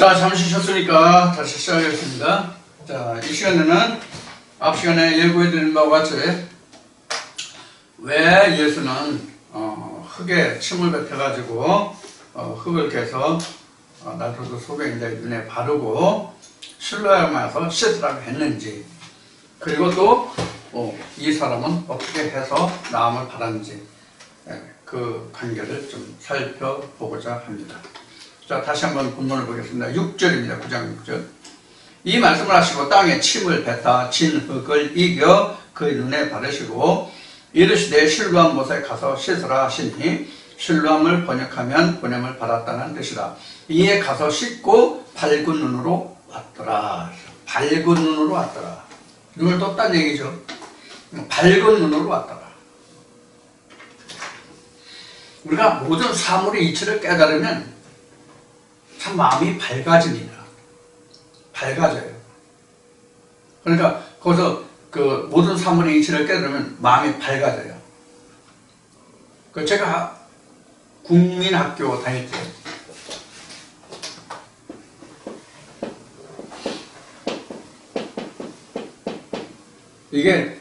자, 잠시 쉬었으니까 다시 시작하겠습니다. 자, 이 시간에는 앞 시간에 예고해드린 바와 같이 왜 예수는 흙에 침을 뱉어가지고 흙을 깨서 나도 소경인자의 눈에 바르고 실로야마에서 씻으라고 했는지, 그리고 또 이 사람은 어떻게 해서 나음을 받았는지 그 관계를 좀 살펴보고자 합니다. 자, 다시 한번 본문을 보겠습니다. 6절입니다. 9장 6절. 이 말씀을 하시고 땅에 침을 뱉어 진 흙을 이겨 그의 눈에 바르시고 이르시되 실로암 못에 가서 씻으라 하시니, 실로암을 번역하면 보냄을 받았다는 뜻이다. 이에 가서 씻고 밝은 눈으로 왔더라. 밝은 눈으로 왔더라. 눈을 떴다는 얘기죠. 밝은 눈으로 왔더라. 우리가 모든 사물의 이치를 깨달으면 참 마음이 밝아집니다. 밝아져요. 그러니까 거기서 그 모든 사물의 이치를 깨달으면 마음이 밝아져요. 그 제가 국민학교 다닐 때 이게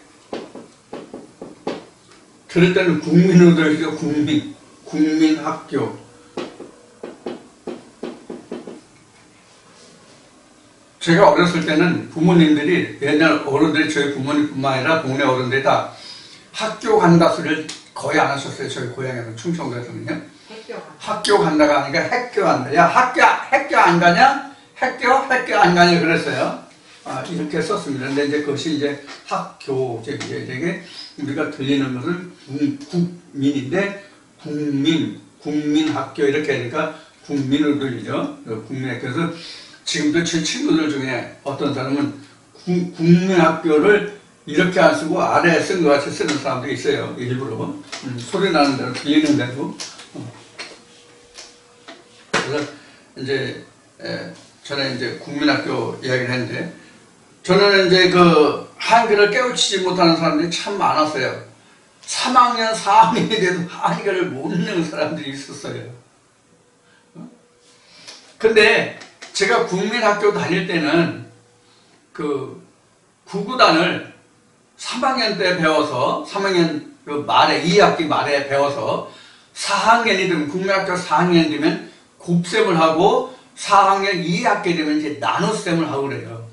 들을 때는 국민으로 들리죠. 국민학교. 제가 어렸을 때는 부모님들이, 옛날 어른들이, 저희 부모님뿐만 아니라 동네 어른들이 다 학교 간다 소리를 거의 안 하셨어요. 저희 고향에서, 충청도에서는요. 학교 간다가 아니라 학교 간다. 야, 학교 안 가냐? 학교 안 가냐 그랬어요. 이렇게 썼습니다. 근데 이제 그것이 이제 학교, 되게 우리가 들리는 것은 국민인데, 국민학교 이렇게 하니까 국민으로 들리죠. 국민학교에서 지금도 제 친구들 중에 어떤 사람은 국민학교를 이렇게 안 쓰고 아래에 쓴 것 같이 쓰는 사람도 있어요. 일부러. 소리 나는 대로 들리는 대로. 그래서 이제 저는 이제 국민학교 이야기를 했는데, 저는 이제 그 한글을 깨우치지 못하는 사람들이 참 많았어요. 3학년, 4학년이 돼도 한글을 못 읽는 사람들이 있었어요. 근데 제가 국민학교 다닐 때는 그 구구단을 3학년 때 배워서, 3학년 그 말에, 2학기 말에 배워서 4학년이 되면, 국민학교 4학년이 되면 곱셈을 하고 4학년 2학기 되면 이제 나눗셈을 하고 그래요.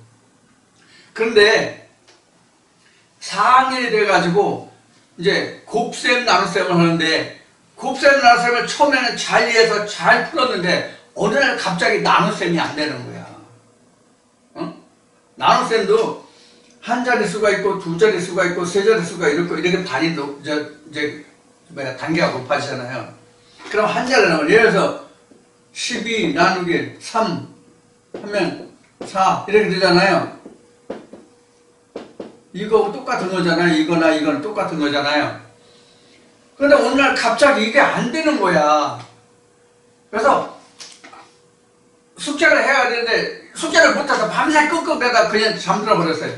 그런데 4학년이 돼가지고 이제 곱셈 나눗셈을 하는데, 곱셈 나눗셈을 처음에는 잘 이해해서 잘 풀었는데 어느 날 갑자기 나눗셈이 안 되는 거야. 나눗셈도 한 자릿수가 있고 두 자릿수가 있고 세 자릿수가 있고 이렇게 단위도 이제 단계가 높아지잖아요. 그럼 한 자리 나오면, 예를 들어서 12 나누기 3 하면 4 이렇게 되잖아요. 이거 똑같은 거잖아요. 이거나 이거는 똑같은 거잖아요. 그런데 어느 날 갑자기 이게 안 되는 거야. 그래서 숙제를 해야 되는데 숙제를 못해서 밤새 끙끙대다 그냥 잠들어 버렸어요.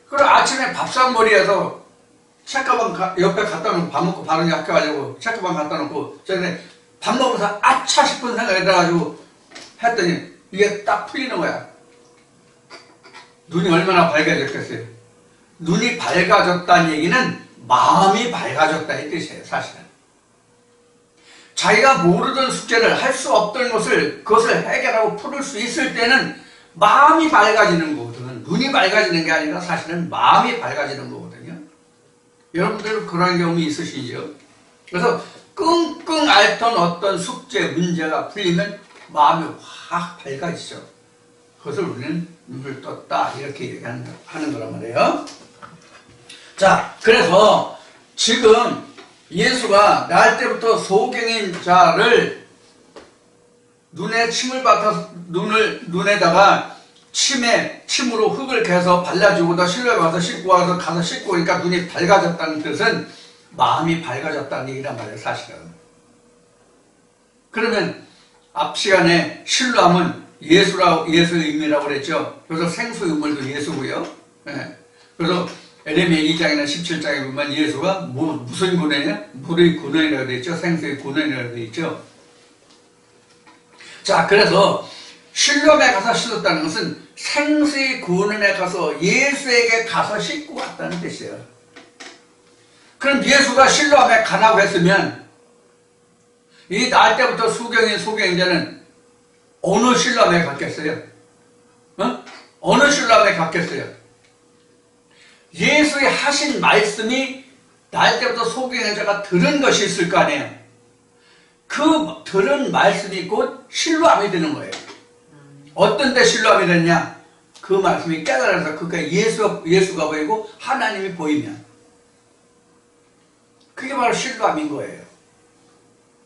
그리고 아침에 밥상머리에서 책가방 옆에 갖다 놓고, 밥 먹고 바로 학교 가려고 책가방 갖다 놓고 저는 밥 먹으면서 아차 싶은 생각이 들어가지고 했더니 이게 딱 풀리는 거야. 눈이 얼마나 밝아졌겠어요. 눈이 밝아졌다는 얘기는 마음이 밝아졌다 이 뜻이에요. 사실은 자기가 모르던 숙제를, 할 수 없던 것을, 그것을 해결하고 풀을 수 있을 때는 마음이 밝아지는 거거든. 눈이 밝아지는 게 아니라 사실은 마음이 밝아지는 거거든요. 여러분들 그런 경험이 있으시죠? 그래서 끙끙 앓던 어떤 숙제, 문제가 풀리면 마음이 확 밝아지죠. 그것을 우리는 눈을 떴다 이렇게 얘기하는 거란 말이에요. 자, 그래서 지금 예수가 날 때부터 소경인 자를 눈에 침을 받아서 눈에다가 침으로 흙을 개서 발라주고 더 실로에 가서 씻고 오니까 눈이 밝아졌다는 뜻은 마음이 밝아졌다는 얘기란 말이에요. 사실은. 그러면 앞 시간에 실로암은 예수의 의미라고 그랬죠. 그래서 생수유물도 예수고요. 네. 그래서 에레미야 2장이나 17장에 보면 예수가 무슨 근원이냐? 물의 근원이라고 되어 있죠. 생수의 근원이라고 되어 있죠. 자, 그래서 실로암에 가서 씻었다는 것은 생수의 구원에 가서 예수에게 가서 씻고 왔다는 뜻이에요. 그럼 예수가 실로암에 가라고 했으면 이 날 때부터 수경인 소경자는 어느 실로암에 갔겠어요? 어느 실로암에 갔겠어요? 예수의 하신 말씀이 날 때부터 소경자가 들은 것이 있을 거 아니에요. 그 들은 말씀이 곧 실로암이 되는 거예요. 어떤 때 실로암이 됐냐? 그 말씀이 깨달아서 그게 예수가 보이고 하나님이 보이면 그게 바로 실로암인 거예요.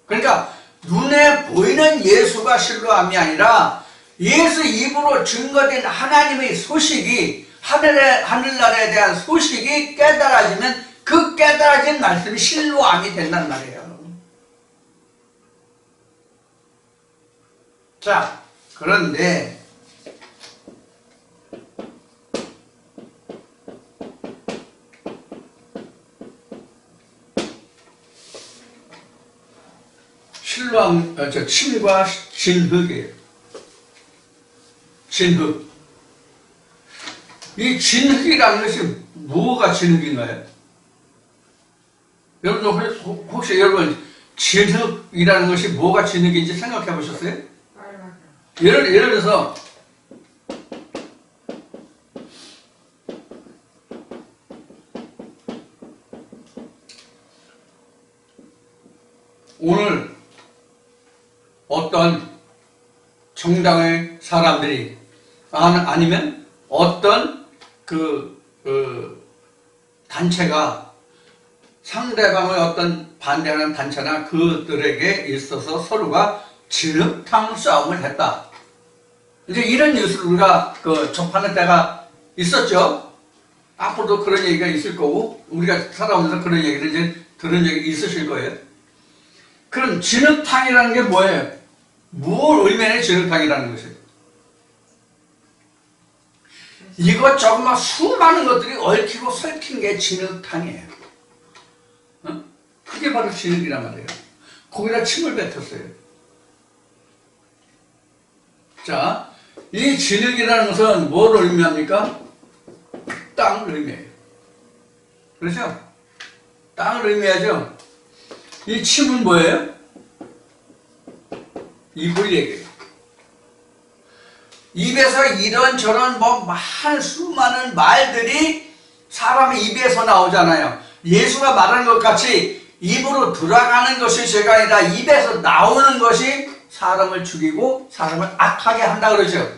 그러니까 눈에 보이는 예수가 실로암이 아니라 예수 입으로 증거된 하나님의 소식이 하늘나라에 대한 소식이 깨달아지면 그 깨달아진 말씀이 실로암이 된단 말이에요. 자, 그런데 침과 진흙이에요. 진흙. 이 진흙이라는 것이 뭐가 진흙인가요? 여러분 혹시 여러분 진흙이라는 것이 뭐가 진흙인지 생각해 보셨어요? 예를 들어서 오늘 어떤 정당의 사람들이 아니면 어떤 단체가 상대방의 어떤 반대하는 단체나 그들에게 있어서 서로가 진흙탕 싸움을 했다. 이제 이런 뉴스를 우리가 접하는 때가 있었죠. 앞으로도 그런 얘기가 있을 거고 우리가 살아오면서 그런 얘기를 이제 들은 적이 있으실 거예요. 그럼 진흙탕이라는 게 뭐예요? 뭘 의미하는 진흙탕이라는 것이에요? 이것저것 수많은 것들이 얽히고 설킨 게 진흙탕이에요. 그게 바로 진흙이란 말이에요. 거기다 침을 뱉었어요. 자, 이 진흙이라는 것은 뭘 의미합니까? 땅을 의미해요. 그렇죠? 땅을 의미하죠? 이 침은 뭐예요? 입을 얘기해요. 입에서 이런저런 수많은 말들이 사람의 입에서 나오잖아요. 예수가 말한 것 같이 입으로 들어가는 것이 죄가 아니라 입에서 나오는 것이 사람을 죽이고 사람을 악하게 한다 그러죠.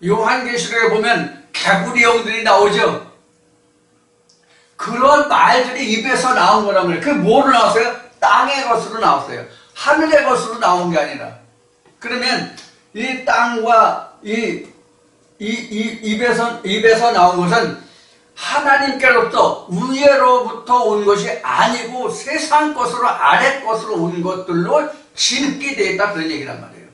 요한계시록에 보면 개구리 영들이 나오죠. 그런 말들이 입에서 나온 거란 말이에요. 그게 뭐로 나왔어요? 땅의 것으로 나왔어요. 하늘의 것으로 나온 게 아니라. 그러면 이 땅과 입에서 나온 것은 하나님께로부터 위로부터 온 것이 아니고 세상 것으로 아래 것으로 온 것들로 진흙이 되어 있다 그런 얘기란 말이에요.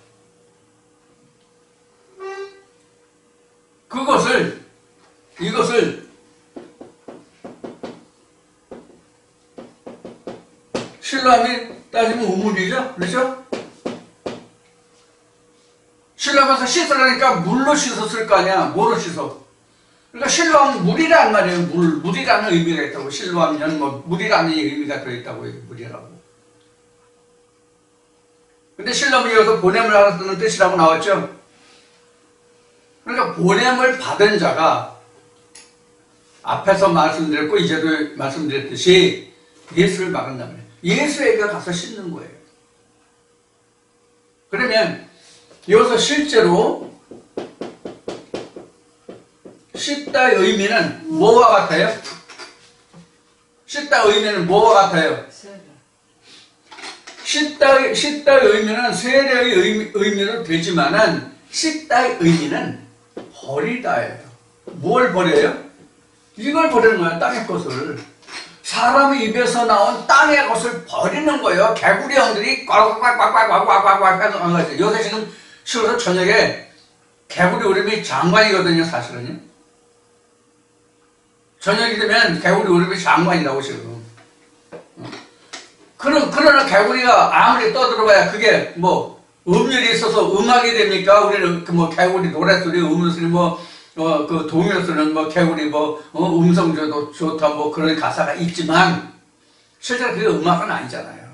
이것을 실로암이 따지면 우물이죠? 그렇죠? 실로암에서 씻으라니까 물로 씻었을 거 아니야. 뭐로 씻어? 그러니까 실로암은 물이란 말이에요. 물이라는 의미가 있다고. 실로암은 물이라는 의미가 들어있다고. 물이라고. 근데 실로암이 여기서 보냄을 알았다는 뜻이라고 나왔죠? 그러니까 보냄을 받은 자가 앞에서 말씀드렸고 이제도 말씀드렸듯이 예수를 막은단 말이에요. 예수에게 가서 씻는 거예요. 그러면 여기서 실제로 씻다의 의미는 뭐와 같아요? 씻다의 의미는 뭐와 같아요? 씻다의 의미는 세례의 의미로 되지만은 씻다의 의미는 버리다예요. 뭘 버려요? 이걸 버리는 거예요. 땅의 것을. 사람의 입에서 나온 땅의 것을 버리는 거예요. 개구리 형들이 꽉꽉꽉꽉꽉꽉꽉꽉 하는 거죠. 요새 지금 쉬어서 저녁에 개구리 울음이 장관이거든요, 사실은요. 저녁이 되면 개구리 울음이 장관이라고 지금. 그러나 개구리가 아무리 떠들어봐야 그게 음률이 있어서 음악이 됩니까? 우리는 뭐 개구리 노랫소리, 음소리, 그 동요소리는 개구리 음성도 좋다 그런 가사가 있지만 실제로 그게 음악은 아니잖아요.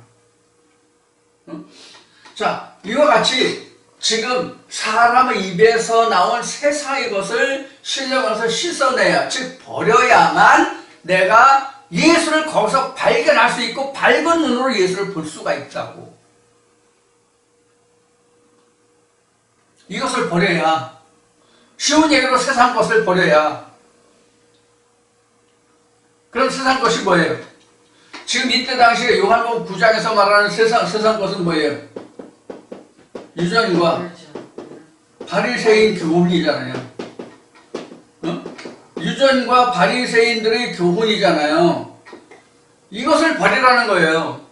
자, 이와 같이 지금 사람의 입에서 나온 세상의 것을 신령해서 씻어내야, 즉 버려야만 내가 예수를 거기서 발견할 수 있고 밝은 눈으로 예수를 볼 수가 있다고. 이것을 버려야, 쉬운 얘기로 세상 것을 버려야. 그럼 세상 것이 뭐예요? 지금 이때 당시에 요한복음 9장에서 말하는 세상 것은 뭐예요? 유전과 바리새인 교훈이잖아요. 유전과 바리새인들의 교훈이잖아요. 이것을 버리라는 거예요.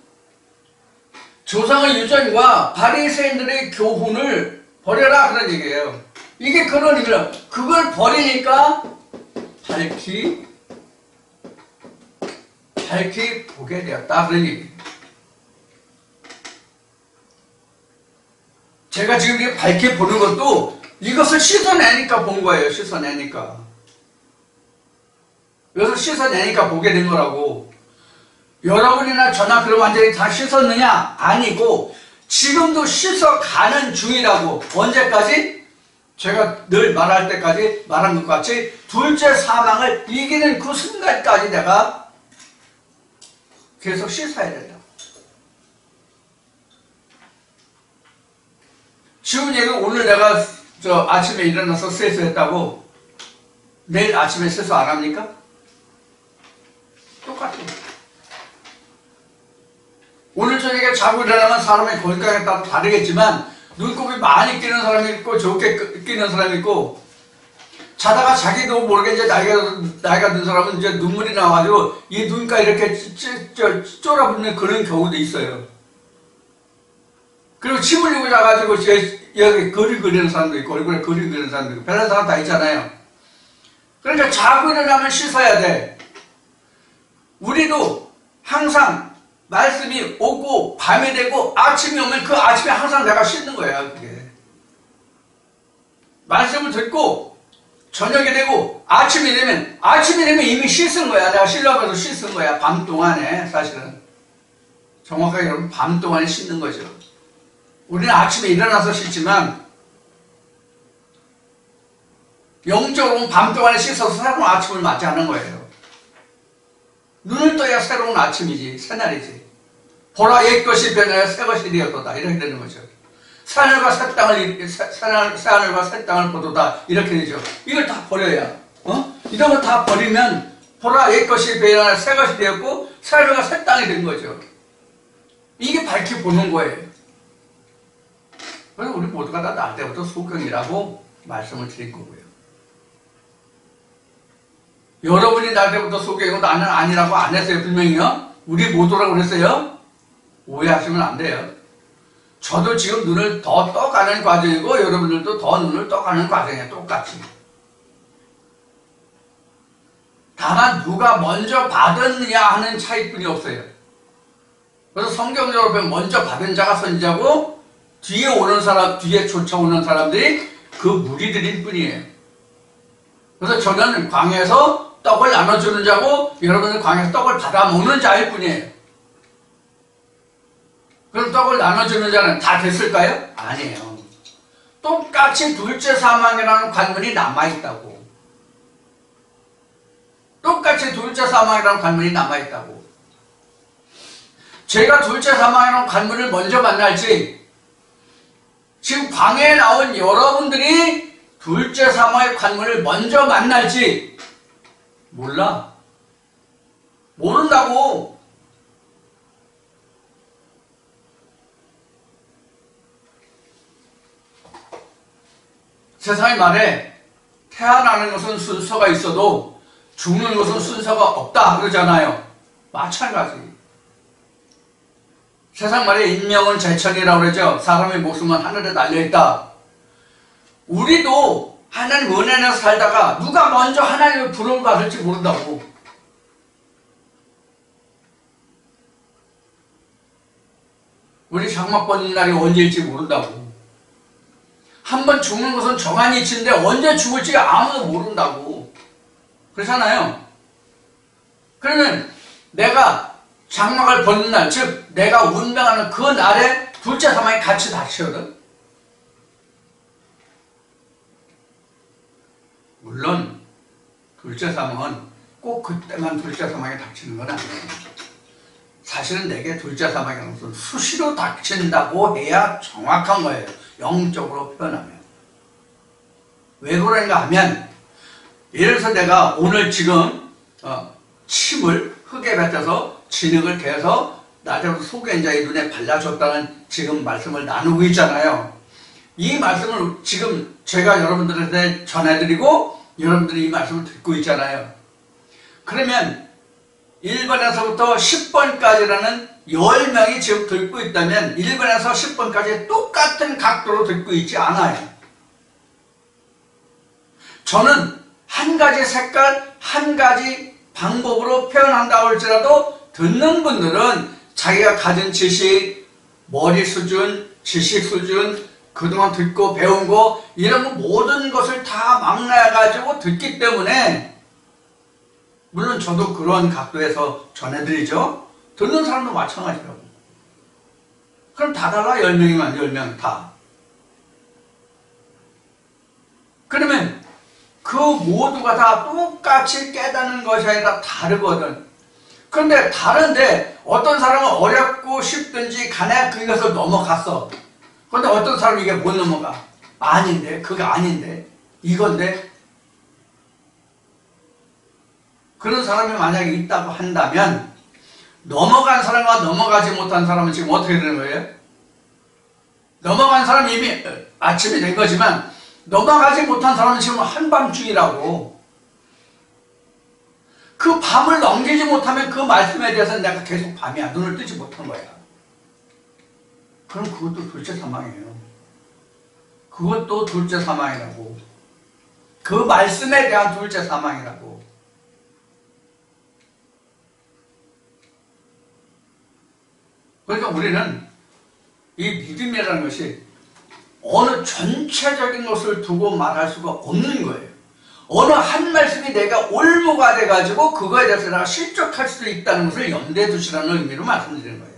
조상의 유전과 바리새인들의 교훈을 버려라 그런 얘기예요. 이게 그런 의미라. 그걸 버리니까 밝히 보게 되었다 그런 얘기예요. 제가 지금 이렇게 밝게 보는 것도 이것을 씻어내니까 본 거예요. 씻어내니까. 이것을 씻어내니까 보게 된 거라고. 여러분이나 저나 그럼 완전히 다 씻었느냐? 아니고 지금도 씻어가는 중이라고. 언제까지? 제가 늘 말할 때까지 말한 것 같이 둘째 사망을 이기는 그 순간까지 내가 계속 씻어야 된다. 쉬운 얘기, 오늘 내가 아침에 일어나서 세수했다고 내일 아침에 세수 안 합니까? 똑같아요. 오늘 저녁에 자고 일어나면 사람의 건강에 따라 다르겠지만 눈곱이 많이 끼는 사람이 있고 적게 끼는 사람이 있고, 자다가 자기도 모르게 이제 나이가 든 사람은 이제 눈물이 나와가지고 이 눈가 이렇게 쫄아붙는 그런 경우도 있어요. 그리고 침 흘리고 자가지고 여기 그림 그리는 사람도 있고 얼굴에 그림 그리는 사람도 있고 별난 사람 다 있잖아요. 그러니까 자고 일어나면 씻어야 돼. 우리도 항상 말씀이 오고 밤이 되고 아침이 오면 그 아침에 항상 내가 씻는 거야. 그게 말씀을 듣고 저녁이 되고 아침이 되면 이미 씻은 거야. 내가 씻으면서 씻은 거야. 밤 동안에. 사실은 정확하게 여러분 밤 동안에 씻는 거죠. 우리는 아침에 일어나서 씻지만 영적으로는 밤 동안에 씻어서 새로운 아침을 맞이하는 거예요. 눈을 떠야 새로운 아침이지, 새날이지. 보라 옛것이 변하여 새것이 되었도다 이렇게 되는 거죠. 새하늘과 새 땅을 보도다 이렇게 되죠. 이걸 다 버려야, 이런 거 다 버리면 보라 옛것이 변하여 새것이 되었고 새하늘과 새 땅이 된 거죠. 이게 밝히 보는 거예요. 그래서 우리 모두가 다 날 때부터 소경이라고 말씀을 드린 거고요. 여러분이 날 때부터 소경이고 나는 아니라고 안 했어요. 분명히요. 우리 모두라고 그랬어요. 오해하시면 안 돼요. 저도 지금 눈을 더 떠가는 과정이고 여러분들도 더 눈을 떠가는 과정이에요. 똑같이. 다만 누가 먼저 받았느냐 하는 차이뿐이 없어요. 그래서 성경적으로 보면 먼저 받은 자가 선지자고 뒤에 오는 사람, 뒤에 쫓아오는 사람들이 그 무리들일 뿐이에요. 그래서 저는 광야에서 떡을 나눠주는 자고 여러분은 광야에서 떡을 받아 먹는 자일 뿐이에요. 그럼 떡을 나눠주는 자는 다 됐을까요? 아니에요. 똑같이 둘째 사망이라는 관문이 남아있다고. 똑같이 둘째 사망이라는 관문이 남아있다고. 제가 둘째 사망이라는 관문을 먼저 만날지 지금 광야에 나온 여러분들이 둘째 사망의 관문을 먼저 만날지 몰라. 모른다고. 세상의 말에 태어나는 것은 순서가 있어도 죽는 것은 순서가 없다 그러잖아요. 마찬가지. 세상 말에 인명은 제천이라고 그러죠. 사람의 목숨은 하늘에 달려있다. 우리도 하나님 은혜에서 살다가 누가 먼저 하나님의 부름을 받을지 모른다고. 우리 장막 보는 날이 언제일지 모른다고. 한 번 죽는 것은 정한이 이치인데 언제 죽을지 아무도 모른다고. 그렇잖아요. 그러면 내가 장막을 벗는 날, 즉 내가 운명하는 그 날에 둘째 사망이 같이 닥치거든. 물론 둘째 사망은 꼭 그때만 둘째 사망이 닥치는 건 아니에요. 사실은 내게 둘째 사망이라는 것은 수시로 닥친다고 해야 정확한 거예요. 영적으로 표현하면. 왜 그런가 하면, 예를 들어서 내가 오늘 지금 침을 흙에 뱉어서 진흙을 개서 나중에 소견자의 눈에 발라줬다는 지금 말씀을 나누고 있잖아요. 이 말씀을 지금 제가 여러분들한테 전해드리고 여러분들이 이 말씀을 듣고 있잖아요. 그러면 1번에서부터 10번까지라는 10명이 지금 듣고 있다면 1번에서 10번까지 똑같은 각도로 듣고 있지 않아요. 저는 한 가지 색깔, 한 가지 방법으로 표현한다고 할지라도 듣는 분들은 자기가 가진 지식, 머리 수준, 지식 수준, 그동안 듣고 배운 거 이런 거 모든 것을 다 망라해가지고 듣기 때문에, 물론 저도 그런 각도에서 전해드리죠. 듣는 사람도 마찬가지라고. 그럼 다 달라? 10명이면 10명 다. 그러면 그 모두가 다 똑같이 깨닫는 것이 아니라 다르거든. 그런데 다른데 어떤 사람은 어렵고 쉽든지 간에 그것을 넘어갔어. 그런데 어떤 사람은 이게 못 넘어가. 아닌데, 그게 아닌데, 이건데. 그런 사람이 만약에 있다고 한다면 넘어간 사람과 넘어가지 못한 사람은 지금 어떻게 되는 거예요? 넘어간 사람은 이미 아침이 된 거지만 넘어가지 못한 사람은 지금 한밤중이라고. 그 밤을 넘기지 못하면 그 말씀에 대해서 내가 계속 밤이야. 눈을 뜨지 못한 거야. 그럼 그것도 둘째 사망이에요. 그것도 둘째 사망이라고. 그 말씀에 대한 둘째 사망이라고. 그러니까 우리는 이 믿음이라는 것이 어느 전체적인 것을 두고 말할 수가 없는 거예요. 어느 한 말씀이 내가 올무가 돼가지고 그거에 대해서 내가 실족할 수도 있다는 것을 염두에 두시라는 의미로 말씀드리는 거예요.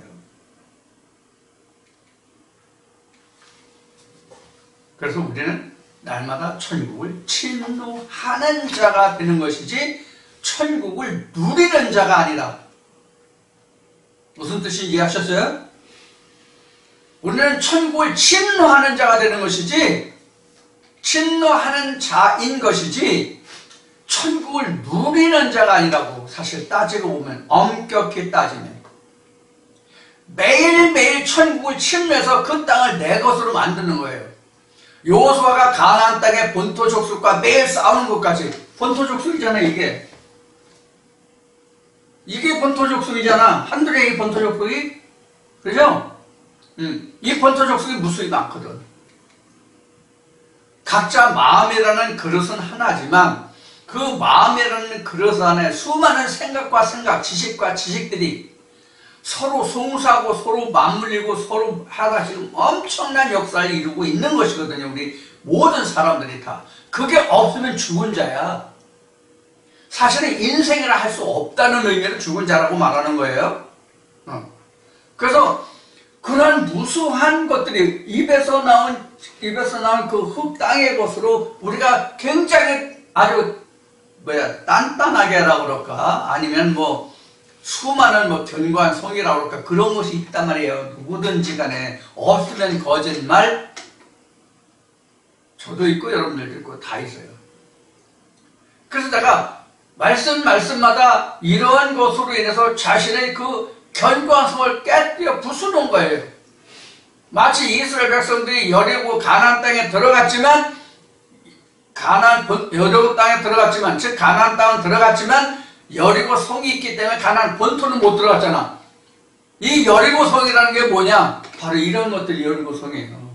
그래서 우리는 날마다 천국을 침노하는 자가 되는 것이지 천국을 누리는 자가 아니라. 무슨 뜻인지 이해하셨어요? 우리는 천국을 침노하는 자가 되는 것이지, 침노하는 자인 것이지 천국을 누리는 자가 아니라고. 사실 따지고 보면, 엄격히 따지면 매일매일 천국을 침노해서 그 땅을 내 것으로 만드는 거예요. 여호수아가 가나안 땅의 본토 족속과 매일 싸우는 것까지. 본토 족속이잖아요. 이게 본토 족속이잖아. 한둘의 본토 족속이. 그죠? 이 본토 족속이 무수히 많거든. 각자 마음이라는 그릇은 하나지만 그 마음이라는 그릇 안에 수많은 생각과 생각, 지식과 지식들이 서로 송수하고 서로 맞물리고 서로 하다 지금 엄청난 역사를 이루고 있는 것이거든요. 우리 모든 사람들이 다. 그게 없으면 죽은 자야. 사실은 인생이라 할 수 없다는 의미로 죽은 자라고 말하는 거예요. 그래서 그런 무수한 것들이 입에서 나온 그 흙 땅의 것으로 우리가 굉장히 아주 단단하게 하라고 그럴까? 아니면 수많은 견고한 성이라고 그럴까? 그런 것이 있단 말이에요. 누구든지 간에. 없으면 거짓말. 저도 있고 여러분들도 있고 다 있어요. 그래서 내가 말씀마다 이러한 것으로 인해서 자신의 그 견고한 성을 깨뜨려 부수는 거예요. 마치 이스라엘 백성들이 여리고 가나안 땅에 들어갔지만, 여리고 땅에 들어갔지만, 즉 가나안 땅은 들어갔지만 여리고 성이 있기 때문에 가나안 본토는 못 들어갔잖아. 이 여리고 성이라는 게 뭐냐? 바로 이런 것들이 여리고 성이에요.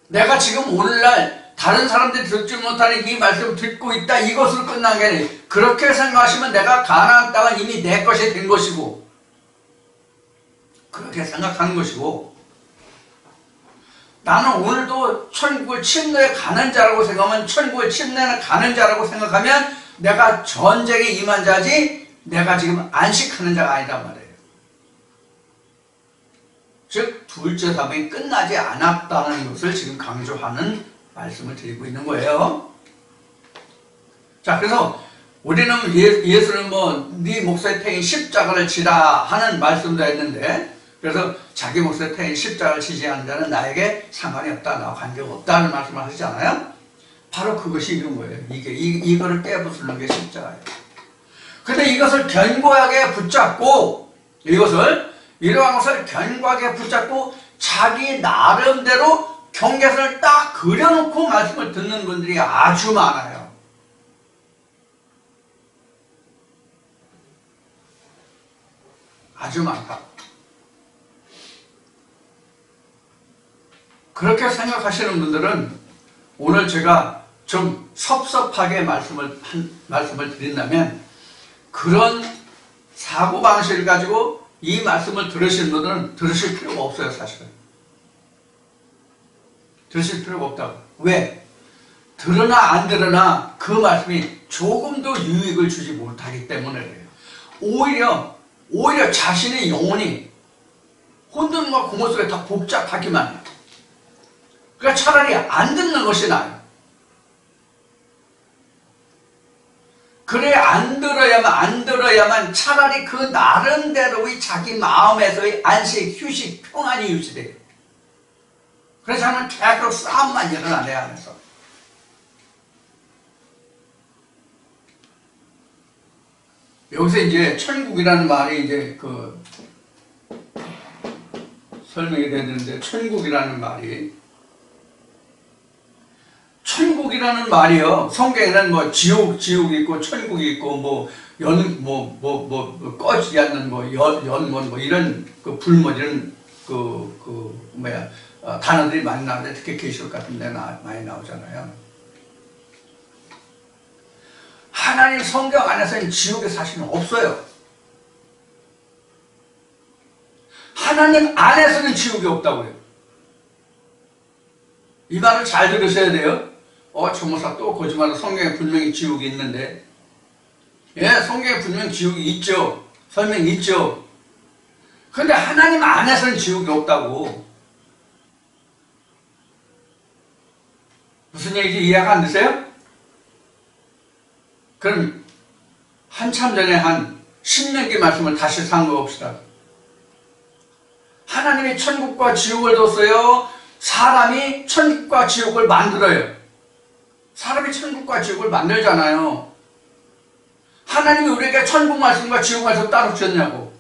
내가 지금 오늘날 다른 사람들이 듣지 못하는 이 말씀을 듣고 있다, 이것으로 끝난 게 아니에요. 그렇게 생각하시면 내가 가나안 땅은 이미 내 것이 된 것이고, 그렇게 생각하는 것이고, 나는 오늘도 천국을 침노에 가는 자라고 생각하면, 천국을 침노에 가는 자라고 생각하면 내가 전쟁에 임한 자지 내가 지금 안식하는 자가 아니란 말이에요. 즉 둘째 사명이 끝나지 않았다는 것을 지금 강조하는 말씀을 드리고 있는 거예요. 자, 그래서 우리는 예수는 네 몫의 태인 십자가를 지라 하는 말씀도 했는데, 그래서 자기 몫의 태인 십자가를 지지 않는 자는 나에게 상관이 없다, 나와 관계가 없다는 말씀을 하시잖아요. 바로 그것이 이런 거예요. 이거를 깨부수는 게 십자가예요. 근데 이것을 견고하게 붙잡고, 이러한 것을 견고하게 붙잡고 자기 나름대로 경계선을 딱 그려놓고 말씀을 듣는 분들이 아주 많아요. 아주 많다. 그렇게 생각하시는 분들은 오늘 제가 좀 섭섭하게 말씀을 드린다면, 그런 사고방식을 가지고 이 말씀을 들으신 분들은 들으실 필요가 없어요. 사실은 들으실 필요가 없다고. 왜? 들으나 안 들으나 그 말씀이 조금도 유익을 주지 못하기 때문에 그래요. 오히려 자신의 영혼이 혼돈과 공허 속에 다 복잡하기만 해요. 그러니까 차라리 안 듣는 것이 나아요. 그래, 안 들어야만 차라리 그 나름대로의 자기 마음에서의 안식, 휴식, 평안이 유지돼요. 그래서 하면 계속 싸움만 일어나, 내 안에서. 여기서 이제 천국이라는 말이 이제 설명이 되는데, 천국이라는 말이요. 성경에는 지옥이 있고, 천국이 있고, 꺼지지 않는 이런 이런 단어들이 많이 나오는데, 특히 계시록 같은 데 많이 나오잖아요. 하나님 성경 안에서는 지옥의 사실은 없어요. 하나님 안에서는 지옥이 없다고요. 이 말을 잘 들으셔야 돼요. 조모사 또 거짓말로 성경에 분명히 지옥이 있는데. 예, 성경에 분명히 지옥이 있죠. 설명이 있죠. 그런데 하나님 안에서는 지옥이 없다고. 무슨 얘기인지 이해가 안 되세요? 그럼 한참 전에 한 10년기 말씀을 다시 상고봅시다. 하나님이 천국과 지옥을 뒀어요? 사람이 천국과 지옥을 만들어요? 사람이 천국과 지옥을 만들잖아요. 하나님이 우리에게 천국 말씀과 지옥 말씀 따로 주셨냐고.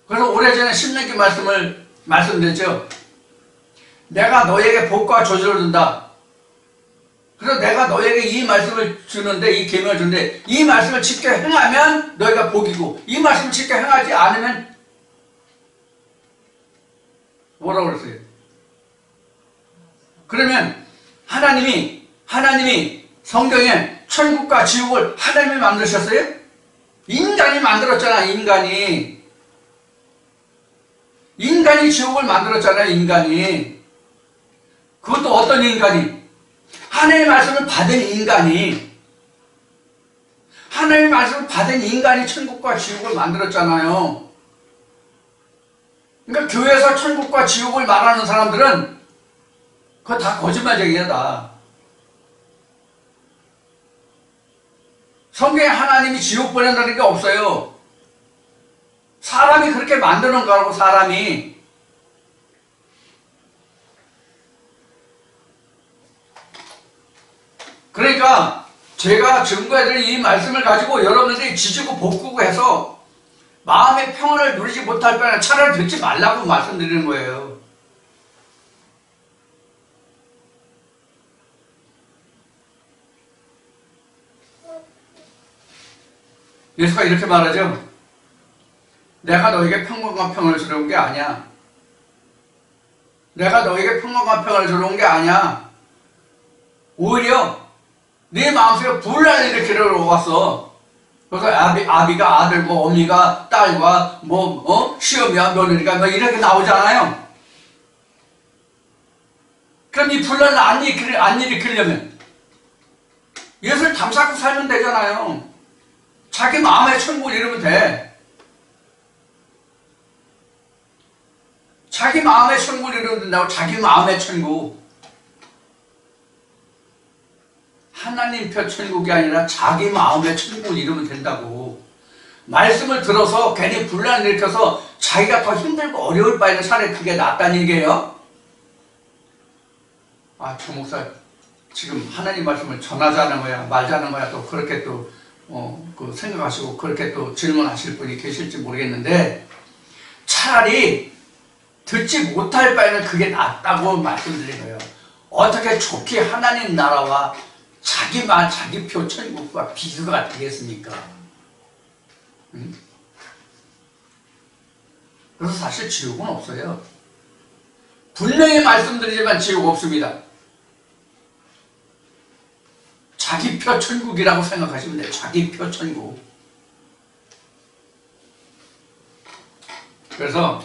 그래서 오래전에 10년기 말씀을 말씀드렸죠. 내가 너에게 복과 저주를 준다. 그래서 내가 너에게 이 말씀을 주는데, 이 계명을 주는데, 이 말씀을 지켜 행하면 너희가 복이고, 이 말씀을 지켜 행하지 않으면 뭐라고 그랬어요? 그러면 하나님이 성경에 천국과 지옥을 하나님이 만드셨어요? 인간이 만들었잖아. 인간이 지옥을 만들었잖아요. 인간이. 그것도 어떤 인간이? 하나님의 말씀을 받은 인간이. 하나님의 말씀을 받은 인간이 천국과 지옥을 만들었잖아요. 그러니까 교회에서 천국과 지옥을 말하는 사람들은 그거 다 거짓말쟁이야, 다. 성경에 하나님이 지옥 보낸다는 게 없어요. 사람이 그렇게 만드는 거라고, 사람이. 그러니까 제가 증거해드린 이 말씀을 가지고 여러분들이 지지고 볶고 해서 마음의 평안을 누리지 못할 거나 차라리 듣지 말라고 말씀드리는 거예요. 예수가 이렇게 말하죠. 내가 너에게 평강과 평안을 주러 온 게 아니야. 내가 너에게 평강과 평안을 주러 온 게 아니야. 오히려 네 마음속에 분란을 일으키러 왔어. 그래서 아비가 아들고 어미가 딸과 시어미와 며느리가 이렇게 나오잖아요. 그럼 이 분란을 안 일으키려면 예수를 담쌓고 살면 되잖아요. 자기 마음의 천국을 이루면 돼. 자기 마음의 천국을 이루면 된다고. 자기 마음의 천국. 하나님 표 천국이 아니라 자기 마음의 천국을 이루면 된다고. 말씀을 들어서 괜히 분란을 일으켜서 자기가 더 힘들고 어려울 바에는 차라리 그게 낫다는 얘기예요. 아, 저 목사 지금 하나님 말씀을 전하자는 거야 말자는 거야 또 그렇게 또 생각하시고 그렇게 또 질문하실 분이 계실지 모르겠는데, 차라리 듣지 못할 바에는 그게 낫다고 말씀드린 거예요. 어떻게 좋게 하나님 나라와 자기 말 자기 표 천국과 비교가 되겠습니까? 응? 그래서 사실 지옥은 없어요. 분명히 말씀드리지만 지옥 없습니다. 자기 표 천국이라고 생각하시면 돼요. 자기 표 천국. 그래서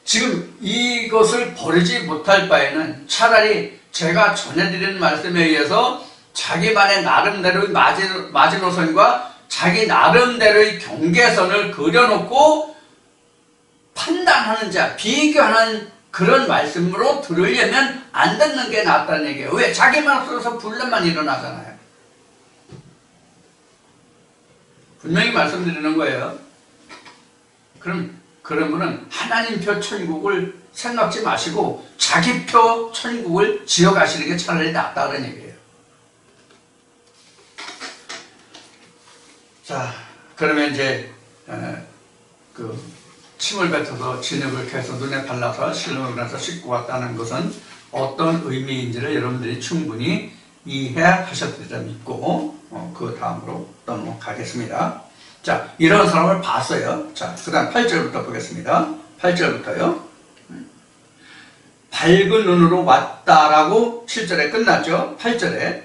지금 이것을 버리지 못할 바에는 차라리 제가 전해드리는 말씀에 의해서 자기만의 나름대로의 마지노선과 자기 나름대로의 경계선을 그려놓고 판단하는 자, 비교하는 그런 말씀으로 들으려면 안 듣는 게 낫다는 얘기예요. 왜? 자기만 없어서 분란만 일어나잖아요. 분명히 말씀드리는 거예요. 그러면은 하나님 표 천국을 생각지 마시고 자기 표 천국을 지어가시는 게 차라리 낫다는 얘기예요. 자, 그러면 이제 침을 뱉어서 진흙을 캐서 눈에 발라서 실로를 해서 씻고 왔다는 것은 어떤 의미인지를 여러분들이 충분히 이해하셨으리라 믿고 그 다음으로 넘어가겠습니다. 자, 이런 사람을 봤어요. 자, 그 다음 8절부터 보겠습니다. 8절부터요. 밝은 눈으로 왔다라고 7절에 끝났죠. 8절에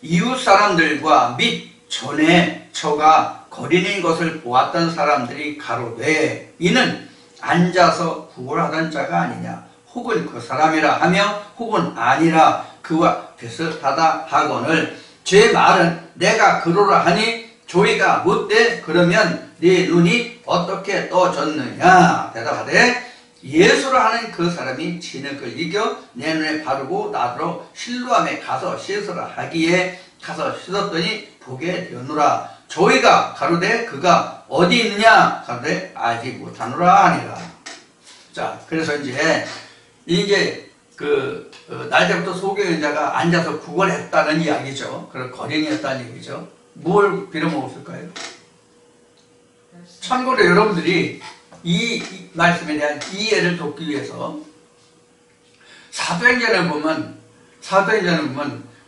이웃 사람들과 및 전에 저가 거린인 것을 보았던 사람들이 가로되 이는 앉아서 구걸하던 자가 아니냐, 혹은 그 사람이라 하며 혹은 아니라 그와 비슷하다 하거늘 제 말은 내가 그러라 하니 조이가 묻되 그러면 네 눈이 어떻게 떠졌느냐 대답하되 예수라 하는 그 사람이 진흙을 이겨 내 눈에 바르고 나더러 실로암에 가서 씻으라 하기에 가서 씻었더니 보게 되었노라. 조이가 가로되 그가 어디 있느냐 가로되 알지 못하노라 하니라. 자, 그래서 이제 날때부터 소경자가 앉아서 구걸했다는 이야기죠. 그리고 거린이었다는 얘기죠. 뭘 빌어먹었을까요? 참고로 여러분들이 이 말씀에 대한 이해를 돕기 위해서 사도행전에 보면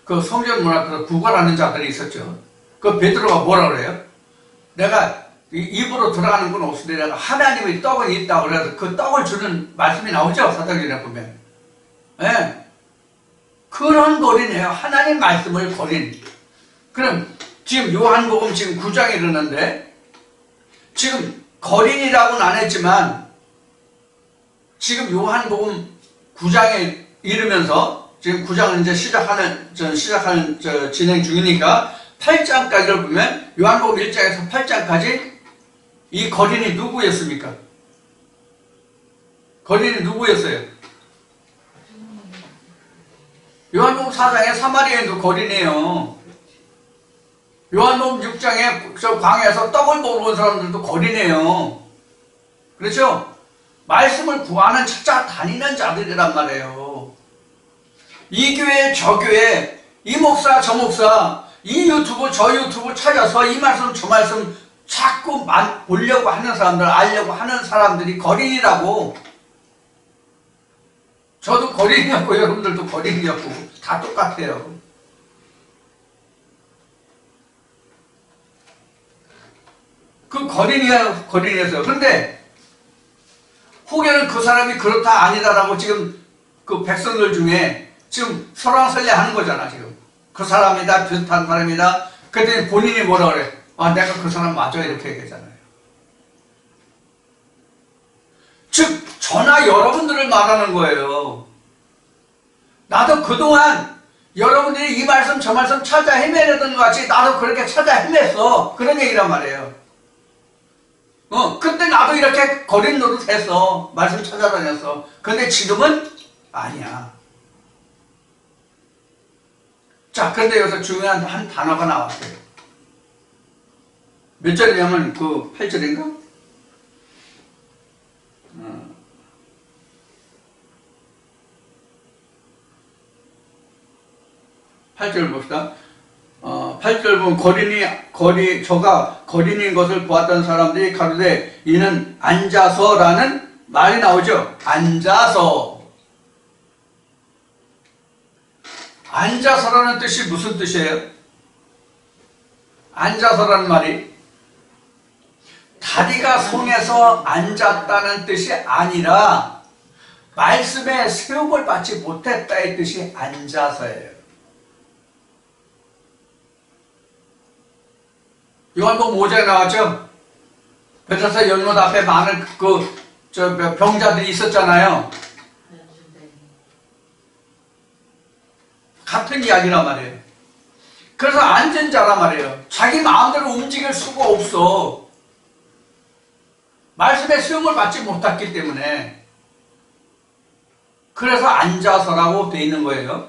그 성전 문 앞에서 구걸하는 자들이 있었죠. 그 베드로가 뭐라 그래요? 내가 입으로 들어가는 건 없으리라 하나님의 떡은 있다고 그래서 그 떡을 주는 말씀이 나오죠. 사도행전에 보면. 예. 그런 거리네요. 하나님 말씀을 거린. 그럼 지금 요한복음 지금 9장에 이르는데 지금 거린이라고는 안 했지만 지금 요한복음 9장에 이르면서 지금 9장은 이제 시작하는 진행 중이니까 8장까지를 보면 요한복음 1장에서 8장까지 이 거린이 누구였습니까? 거린이 누구였어요? 요한복음 4장에 사마리아인도 거린이에요. 요한복음 6장에 저 광야에서 떡을 먹으러 온 사람들도 거린이에요. 그렇죠? 말씀을 구하는 찾아다니는 자들이란 말이에요. 이 교회 저 교회 이 목사 저 목사 이 유튜브 저 유튜브 찾아서 이 말씀 저 말씀 자꾸 보려고 하는 사람들, 알려고 하는 사람들이 거린이라고. 저도 거린이었고 여러분들도 거린이었고 다 똑같아요. 그 거린이었어요. 그런데 혹여는 그 사람이 그렇다 아니다라고 지금 그 백성들 중에 지금 설왕설래 하는 거잖아. 지금 그 사람이다 비슷한 사람이다. 그랬더니 본인이 뭐라 그래? 아, 내가 그 사람 맞아 이렇게 얘기하잖아요. 즉 저나 여러분들을 말하는 거예요. 나도 그동안 여러분들이 이 말씀 저 말씀 찾아 헤매려던 것 같이 나도 그렇게 찾아 헤맸어. 그런 얘기란 말이에요. 그때 나도 이렇게 거린 노릇했어. 말씀 찾아다녔어. 근데 지금은 아니야. 자, 그런데 여기서 중요한 한 단어가 나왔어요. 몇 절이냐면 그 8절인가? 8절 봅시다. 8절 보면 저가 거린인 것을 보았던 사람들이 가로되 이는 앉아서라는 말이 나오죠. 앉아서. 앉아서라는 뜻이 무슨 뜻이에요? 앉아서라는 말이 다리가 송해서 앉았다는 뜻이 아니라 말씀에 세움을 받지 못했다의 뜻이 앉아서예요. 요한복음 5장에 나왔죠? 베드로서 연못 앞에 많은 병자들이 있었잖아요. 같은 이야기란 말이에요. 그래서 앉은 자란 말이에요. 자기 마음대로 움직일 수가 없어. 말씀에 수용을 받지 못했기 때문에. 그래서 앉아서라고 되어 있는 거예요.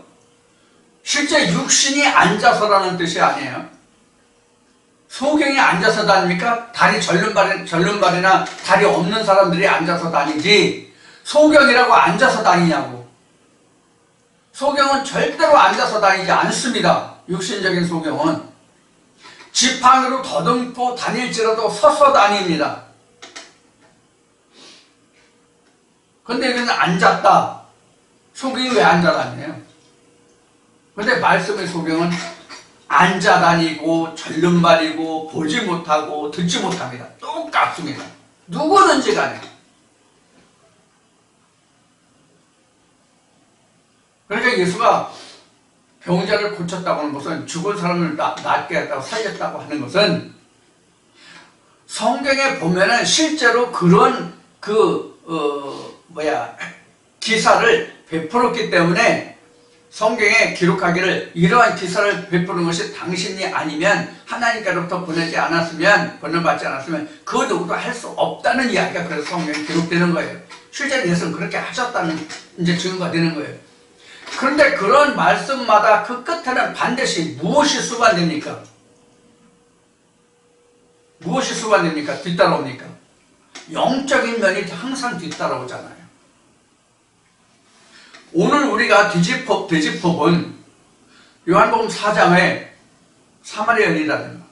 실제 육신이 앉아서라는 뜻이 아니에요. 소경이 앉아서 다닙니까? 다리 절름발이나 다리 없는 사람들이 앉아서 다니지 소경이라고 앉아서 다니냐고. 소경은 절대로 앉아서 다니지 않습니다. 육신적인 소경은 지팡이로 더듬고 다닐지라도 서서 다닙니다. 근데 여기는 앉았다. 소경이 왜 앉아 다니네요? 근데 말씀의 소경은 앉아 다니고 절름발이고 보지 못하고 듣지 못합니다. 똑같습니다. 누구든지 간에. 그러니까 예수가 병자를 고쳤다고 하는 것은 죽은 사람을 낫게 했다고 살렸다고 하는 것은 성경에 보면은 실제로 그런 기사를 베풀었기 때문에 성경에 기록하기를 이러한 기사를 베푸는 것이 당신이 아니면 하나님께로부터 보내지 않았으면 번호받지 않았으면 그 누구도 할 수 없다는 이야기가 그래서 성경에 기록되는 거예요. 실제 예수는 그렇게 하셨다는 이제 증거가 되는 거예요. 그런데 그런 말씀마다 그 끝에는 반드시 무엇이 수반됩니까? 무엇이 수반됩니까? 뒤따라옵니까? 영적인 면이 항상 뒤따라오잖아요. 오늘 우리가 되짚어본 요한복음 4장의 사마리아인이라든가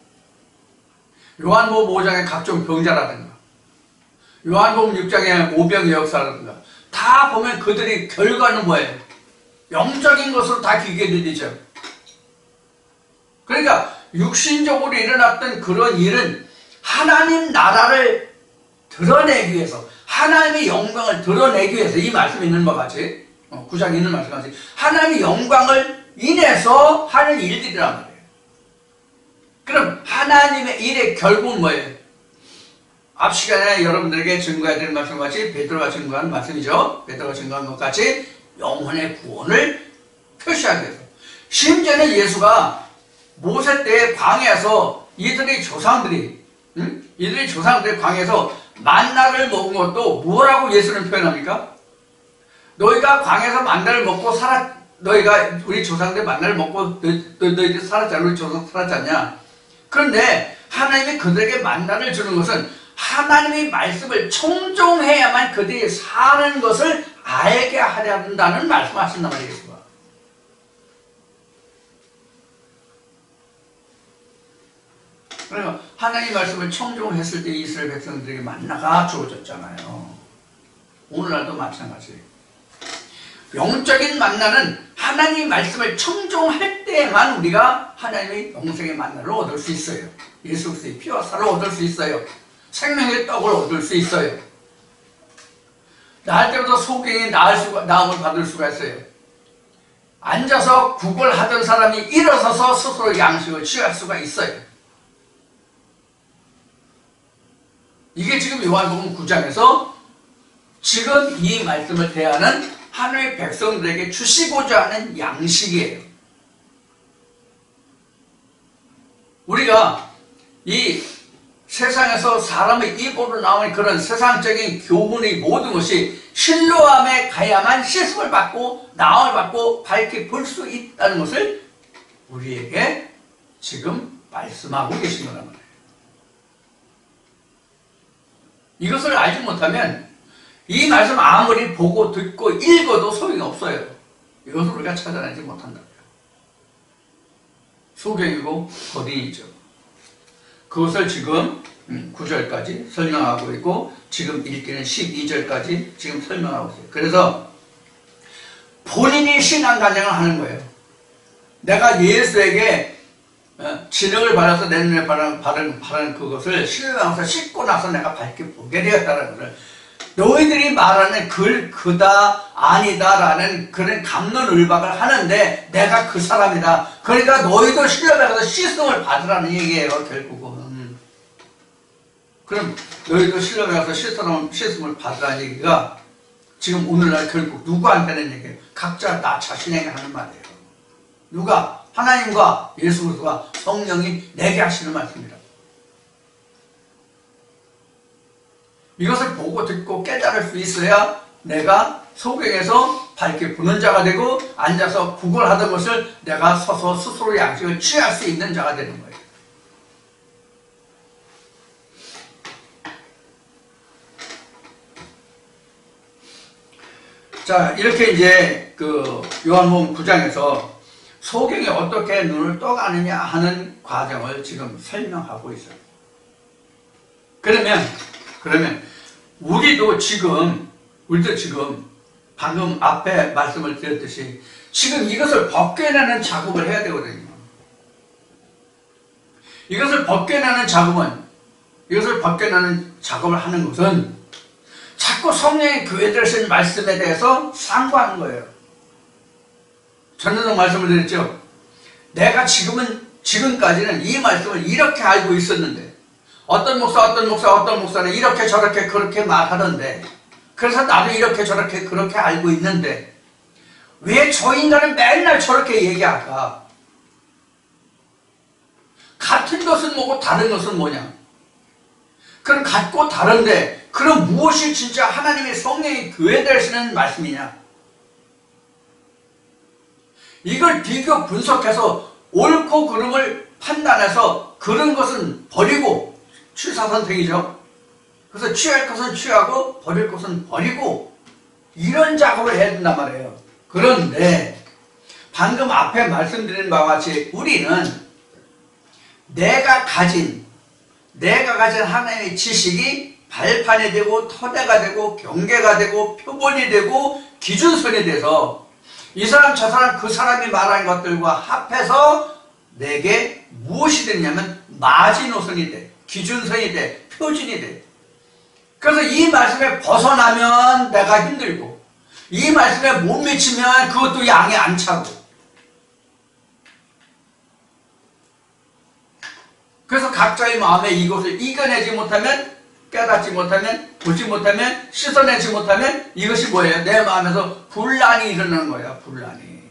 요한복음 5장의 각종 병자라든가 요한복음 6장의 오병의 역사라든가 다 보면 그들이 결과는 뭐예요? 영적인 것으로 다 기계되죠. 그러니까 육신적으로 일어났던 그런 일은 하나님 나라를 드러내기 위해서 하나님의 영광을 드러내기 위해서 이 말씀이 있는 것 같이 9장에 있는 말씀 같이 하나님의 영광을 인해서 하는 일들이란 말이에요. 그럼 하나님의 일의 결국은 뭐예요? 앞 시간에 여러분들에게 증거해야 될 말씀 같이 베드로가 증거한 말씀이죠. 베드로가 증거한 것 같이 영혼의 구원을 표시하기 위해서. 심지어는 예수가 모세 때 광야에서 이들의 조상들이 광야에서 만나를 먹은 것도 뭐라고 예수는 표현합니까? 너희가 광야에서 만나를 먹고 너희가 우리 조상들 만나를 먹고 너희들 살았잖아. 우리 조상 살았잖냐. 그런데 하나님이 그들에게 만나를 주는 것은 하나님의 말씀을 청종해야만 그들이 사는 것을 알게 하려 한다는 말씀을 하신단 말이에요. 예수가. 그러니까 하나님의 말씀을 청종했을 때 이스라엘 백성들에게 만나가 주어졌잖아요. 오늘날도 마찬가지예요. 영적인 만나는 하나님의 말씀을 청종할 때만 우리가 하나님의 영생의 만나를 얻을 수 있어요. 예수 그리스도의 피와 살을 얻을 수 있어요. 생명의 떡을 얻을 수 있어요. 낳을 때부터 소경이 나음을 받을 수가 있어요. 앉아서 구걸하던 사람이 일어서서 스스로 양식을 취할 수가 있어요. 이게 지금 요한복음 9장에서 지금 이 말씀을 대하는 하나님의 백성들에게 주시고자 하는 양식이에요. 우리가 이 세상에서 사람의 입으로 나오는 그런 세상적인 교훈의 모든 것이 실로암에 가야만 씻음을 받고 나음을 받고 밝게 볼 수 있다는 것을 우리에게 지금 말씀하고 계신 거란 말이에요. 이것을 알지 못하면 이 말씀 아무리 보고 듣고 읽어도 소용이 없어요. 이것을 우리가 찾아내지 못한다고요. 소경이고 거린이죠. 그것을 지금 9절까지 설명하고 있고 지금 읽기는 12절까지 지금 설명하고 있어요. 그래서 본인이 신앙간증을 하는 거예요. 내가 예수에게 진흙을 발라서 내 눈에 바른 그것을 신뢰하면서 씻고 나서 내가 밝게 보게 되었다는 것을, 너희들이 말하는 그다 아니다 라는 그런 갑론을박을 하는데 내가 그 사람이다. 그러니까 너희도 신뢰하면서 씻음을 받으라는 얘기예요. 결국은. 그럼 너희도 신뢰하면서 씻음을 받으라는 얘기가 지금 오늘날 결국 누구한테는 얘기예요? 각자 나 자신에게 하는 말이에요. 누가? 하나님과 예수 그리스도가 성령이 내게 하시는 말씀이라. 이것을 보고 듣고 깨달을 수 있어야 내가 소경에서 밝게 보는 자가 되고 앉아서 구걸하던 것을 내가 서서 스스로 양식을 취할 수 있는 자가 되는 거예요. 자, 이렇게 이제 그 요한복음 9장에서 소경이 어떻게 눈을 떠가느냐 하는 과정을 지금 설명하고 있어요. 그러면 우리도 지금 방금 앞에 말씀을 드렸듯이 지금 이것을 벗겨내는 작업을 해야 되거든요. 이것을 벗겨내는 작업을 하는 것은 자꾸 성령의 교회들에 쓰는 말씀에 대해서 상고하는 거예요. 전에도 말씀을 드렸죠. 내가 지금까지는 이 말씀을 이렇게 알고 있었는데 어떤 목사는 이렇게 저렇게 그렇게 말하던데, 그래서 나도 이렇게 저렇게 그렇게 알고 있는데 왜 저 인간은 맨날 저렇게 얘기할까? 같은 것은 뭐고 다른 것은 뭐냐? 그럼 같고 다른데 그럼 무엇이 진짜 하나님의 성령의 교회에 쓰는 말씀이냐? 이걸 비교 분석해서 옳고 그름을 판단해서 그런 것은 버리고, 취사선택이죠. 그래서 취할 것은 취하고 버릴 것은 버리고 이런 작업을 해야 된단 말이에요. 그런데 방금 앞에 말씀드린 바와 같이 우리는 내가 가진 하나님의 지식이 발판이 되고 토대가 되고 경계가 되고 표본이 되고 기준선이 돼서 이 사람 저 사람 그 사람이 말하는 것들과 합해서 내게 무엇이 되냐면 마지노선이 돼, 기준선이 돼, 표준이 돼. 그래서 이 말씀에 벗어나면 내가 힘들고 이 말씀에 못 미치면 그것도 양이 안 차고, 그래서 각자의 마음에 이것을 이겨내지 못하면, 깨닫지 못하면, 보지 못하면, 씻어내지 못하면 이것이 뭐예요? 내 마음에서 분란이 일어나는 거예요. 분란이.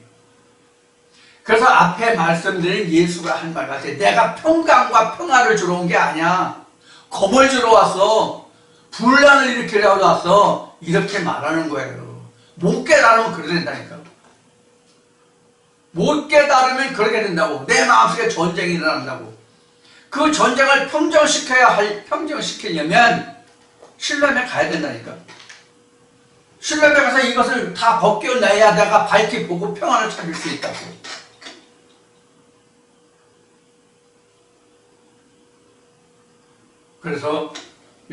그래서 앞에 말씀드린 예수가 한 말 같이 내가 평강과 평화를 주러 온 게 아니야. 검을 주러 왔어. 분란을 일으키려고 왔어. 이렇게 말하는 거예요. 못 깨달으면 그렇게 된다니까. 못 깨달으면 그렇게 된다고. 내 마음속에 전쟁이 일어난다고. 그 전쟁을 평정시키려면 신람에 가야 된다니까. 신람에 가서 이것을 다 벗겨내야 내가 밝게 보고 평안을 찾을 수 있다고. 그래서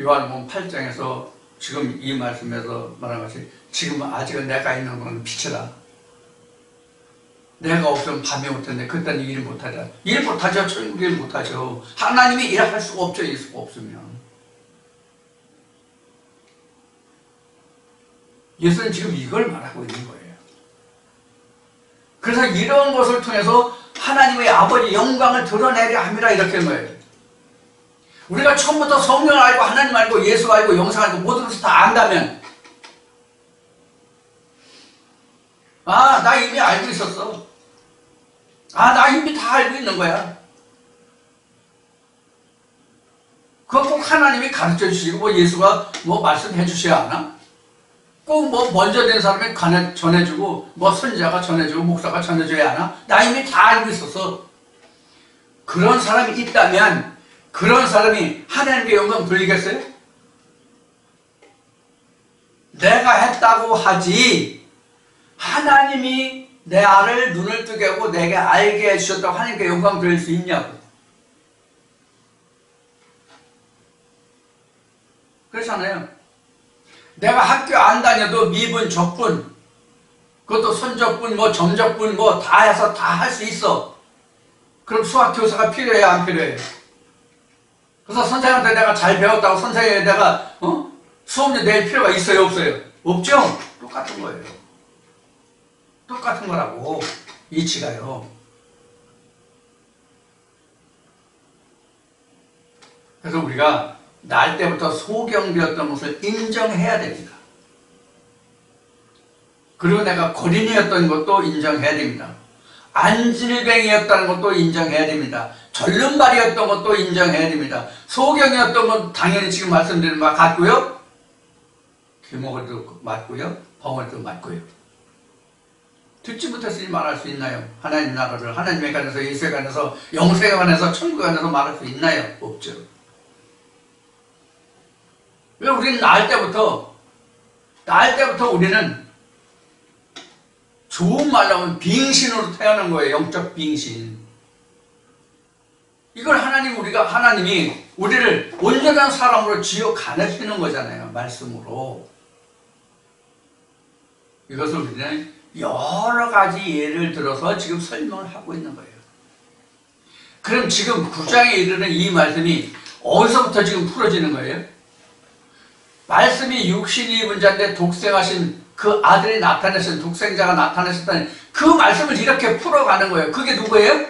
요한복음 8장에서 지금 이 말씀에서 말한 것이 지금은 아직은 내가 있는 건 빛이다. 내가 없으면 밤이 올 텐데 그때는 일 못하자. 일 못하죠. 천국 일 못하죠. 하나님이 일할 수가 없죠. 예수가 없으면. 예수는 지금 이걸 말하고 있는 거예요. 그래서 이런 것을 통해서 하나님의 아버지 영광을 드러내려 함이라 이렇게 한 거예요. 우리가 처음부터 성령을 알고 하나님 알고 예수 알고 영상 알고 모든 것을 다 안다면 아, 나 이미 알고 있었어. 아, 나 이미 다 알고 있는 거야. 그거 꼭 하나님이 가르쳐 주시고, 뭐 예수가 뭐 말씀해 주셔야 하나? 꼭 뭐 먼저 된 사람이 전해주고, 뭐 선지자가 전해주고, 목사가 전해줘야 하나? 나 이미 다 알고 있었어. 그런 사람이 있다면, 그런 사람이 하나님께 영광 돌리겠어요? 내가 했다고 하지, 하나님이 내 알을 눈을 뜨게 하고 내게 알게 해주셨다고 하나님께 영광 돌릴 수 있냐고. 그렇잖아요. 내가 학교 안 다녀도 미분, 적분, 그것도 선적분, 뭐 점적분, 뭐 다 해서 다 할 수 있어. 그럼 수학 교사가 필요해, 안 필요해? 그래서 선생님한테 내가 잘 배웠다고 선생님에 내가 수업료 낼 필요가 있어요, 없어요? 없죠? 똑같은 거예요. 똑같은 거라고, 이치가요. 그래서 우리가 날 때부터 소경되었던 것을 인정해야 됩니다. 그리고 내가 거린이었던 것도 인정해야 됩니다. 안질뱅이였다는 것도 인정해야 됩니다. 절름발이었던 것도 인정해야 됩니다. 소경이었던 건 당연히 지금 말씀드린 바 같고요. 귀머거리도 맞고요. 벙어리도 맞고요. 듣지 못했으니 말할 수 있나요? 하나님 나라를 하나님에 관해서, 예수에 관해서, 영생에 관해서, 천국에 관해서 말할 수 있나요? 없죠. 왜 우리는 낳을 때부터 우리는 좋은 말로 하면 빙신으로 태어난 거예요. 영적 빙신. 이걸 하나님이 우리를 온전한 사람으로 지어 가르치는 거잖아요. 말씀으로. 이것을 우리는 여러 가지 예를 들어서 지금 설명을 하고 있는 거예요. 그럼 지금 9장에 이르는 이 말씀이 어디서부터 지금 풀어지는 거예요? 말씀이 육신이 입은 자인데 독생하신 그 아들이 나타내신, 독생자가 나타내셨다는 그 말씀을 이렇게 풀어가는 거예요. 그게 누구예요?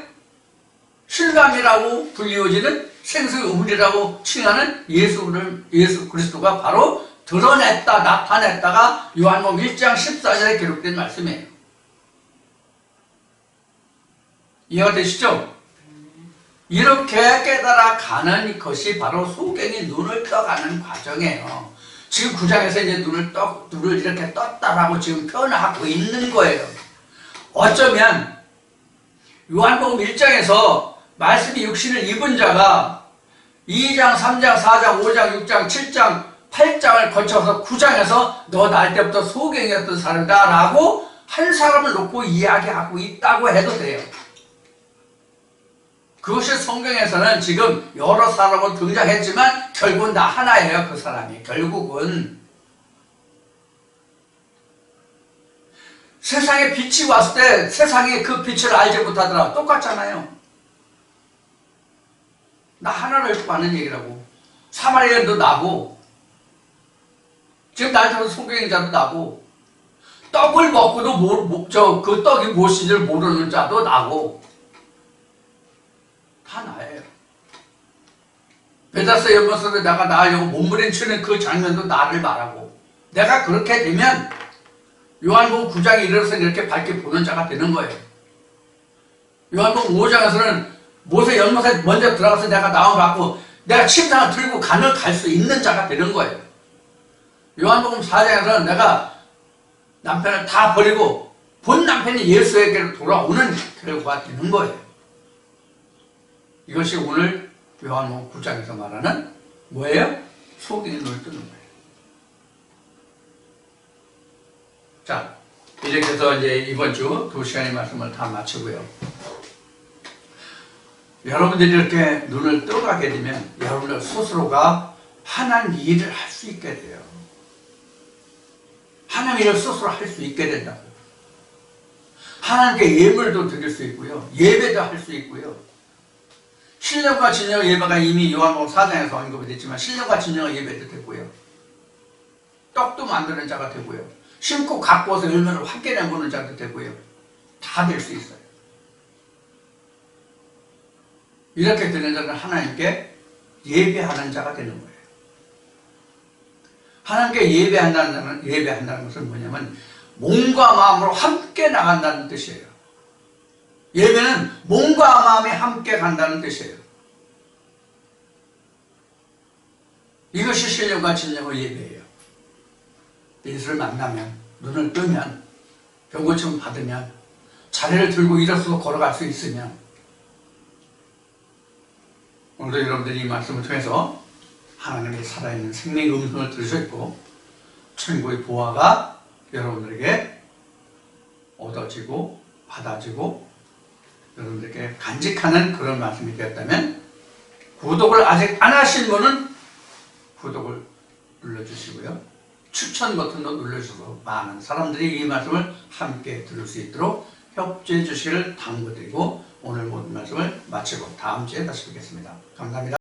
실감이라고 불리워지는 생수의 우물이라고 칭하는 예수 그리스도가 바로 드러냈다, 나타냈다가 요한복음 1장 14절에 기록된 말씀이에요. 이해가 되시죠? 이렇게 깨달아 가는 것이 바로 소경이 눈을 떠가는 과정이에요. 지금 9장에서 이제 눈을 이렇게 떴다라고 지금 표현을 하고 있는 거예요. 어쩌면 요한복음 1장에서 말씀이 육신을 입은 자가 2장, 3장, 4장, 5장, 6장, 7장, 8장을 거쳐서 9장에서 너 날 때부터 소경이었던 사람이다 라고 한 사람을 놓고 이야기하고 있다고 해도 돼요. 그것이 성경에서는 지금 여러 사람은 등장했지만 결국은 다 하나예요. 그 사람이 결국은 세상에 빛이 왔을 때 세상이 그 빛을 알지 못하더라. 똑같잖아요. 나 하나를 읽고 하는 얘기라고. 사마리아인도 나고 지금 날처럼 소경자도 나고 떡을 먹고도 그 떡이 무엇인지를 모르는 자도 나고 다 나예요. 베다스다 연못에서 내가 나으려고 몸부림치는 그 장면도 나를 말하고 내가 그렇게 되면 요한복음 9장에 이르러서 이렇게 밝게 보는 자가 되는 거예요. 요한복음 5장에서는 모세 연못에 먼저 들어가서 내가 나온 것 같고 내가 침상을 들고 갈 수 있는 자가 되는 거예요. 요한복음 4장에서는 내가 남편을 다 버리고 본 남편이 예수에게로 돌아오는 결과가 되는 거예요. 이것이 오늘 요한복음 9장에서 말하는 뭐예요? 소경이 눈을 뜨는 거예요. 자, 이렇게 해서 이제 이번 주 2시간의 말씀을 다 마치고요. 여러분들이 이렇게 눈을 떠가게 되면 여러분들 스스로가 하나님 일을 할 수 있게 돼요. 하나님 일을 스스로 할 수 있게 된다고. 하나님께 예물도 드릴 수 있고요. 예배도 할 수 있고요. 신령과 진정의 예배가 이미 요한복음 4장에서 언급이 됐지만 신령과 진정의 예배도 되고요. 떡도 만드는 자가 되고요. 심고 가꾸어서 열매를 확게 내보는 자도 되고요. 다 될 수 있어요. 이렇게 되는 자는 하나님께 예배하는 자가 되는 거예요. 하나님께 예배한다는 것은 뭐냐면 몸과 마음으로 함께 나간다는 뜻이에요. 예배는 몸과 마음이 함께 간다는 뜻이에요. 이것이 신령과 진정의 예배예요. 예수를 만나면, 눈을 뜨면, 병고침 받으면, 자리를 들고 일어서서 걸어갈 수 있으면, 오늘도 여러분들이 이 말씀을 통해서 하나님의 살아있는 생명의 음성을 들으셨고 천국의 보화가 여러분들에게 얻어지고 받아지고 여러분들에게 간직하는 그런 말씀이 되었다면, 구독을 아직 안 하신 분은 구독을 눌러주시고요, 추천 버튼도 눌러주셔서 많은 사람들이 이 말씀을 함께 들을 수 있도록 협조해 주시기를 당부드리고 오늘 모든 말씀을 마치고 다음 주에 다시 뵙겠습니다. 감사합니다.